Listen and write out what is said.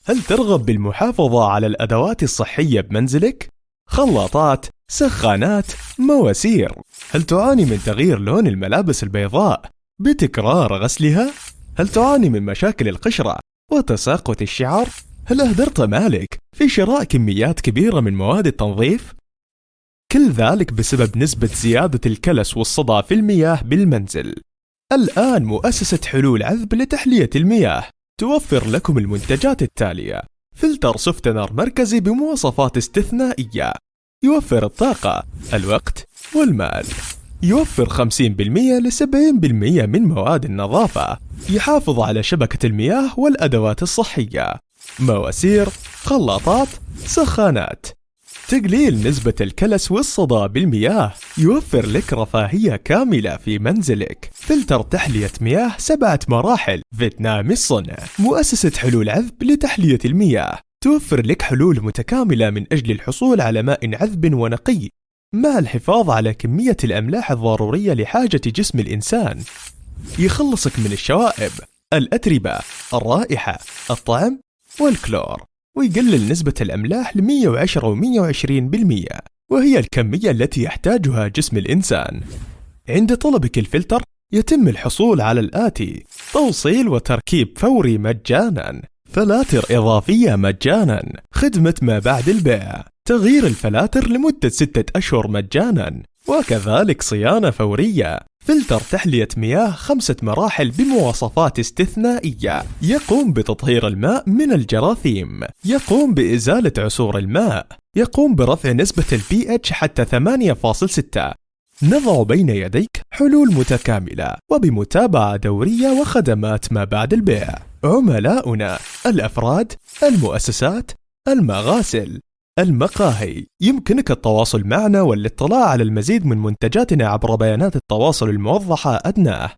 هل ترغب بالمحافظة على الأدوات الصحية بمنزلك؟ خلاطات، سخانات، مواسير. هل تعاني من تغيير لون الملابس البيضاء بتكرار غسلها؟ هل تعاني من مشاكل القشرة وتساقط الشعر؟ هل أهدرت مالك في شراء كميات كبيرة من مواد التنظيف؟ كل ذلك بسبب نسبة زيادة الكلس والصدى في المياه بالمنزل. الآن مؤسسة حلول عذب لتحلية المياه توفر لكم المنتجات التالية: فلتر سوفتنر مركزي بمواصفات استثنائية، يوفر الطاقة، الوقت والمال، يوفر 50% ل 70% من مواد النظافة، يحافظ على شبكة المياه والأدوات الصحية، مواسير، خلاطات، سخانات، تقليل نسبة الكلس والصدى بالمياه، يوفر لك رفاهية كاملة في منزلك، فلتر تحلية مياه 7 مراحل فيتنامي الصنع. مؤسسة حلول عذب لتحلية المياه توفر لك حلول متكاملة من أجل الحصول على ماء عذب ونقي مع الحفاظ على كمية الأملاح الضرورية لحاجة جسم الإنسان، يخلصك من الشوائب، الأتربة، الرائحة، الطعم والكلور، ويقلل نسبة الأملاح ل 110 و 120%، وهي الكمية التي يحتاجها جسم الإنسان. عند طلبك الفلتر يتم الحصول على الآتي: توصيل وتركيب فوري مجانا، فلاتر إضافية مجانا، خدمة ما بعد البيع، تغيير الفلاتر لمدة 6 أشهر مجانا، وكذلك صيانة فورية. فلتر تحلية مياه 5 مراحل بمواصفات استثنائية، يقوم بتطهير الماء من الجراثيم، يقوم بإزالة عسور الماء، يقوم برفع نسبة الpH حتى 8.6. نضع بين يديك حلول متكاملة وبمتابعة دورية وخدمات ما بعد البيع. عملاؤنا الأفراد، المؤسسات، المغاسل، المقاهي. يمكنك التواصل معنا والاطلاع على المزيد من منتجاتنا عبر بيانات التواصل الموضحة أدناه.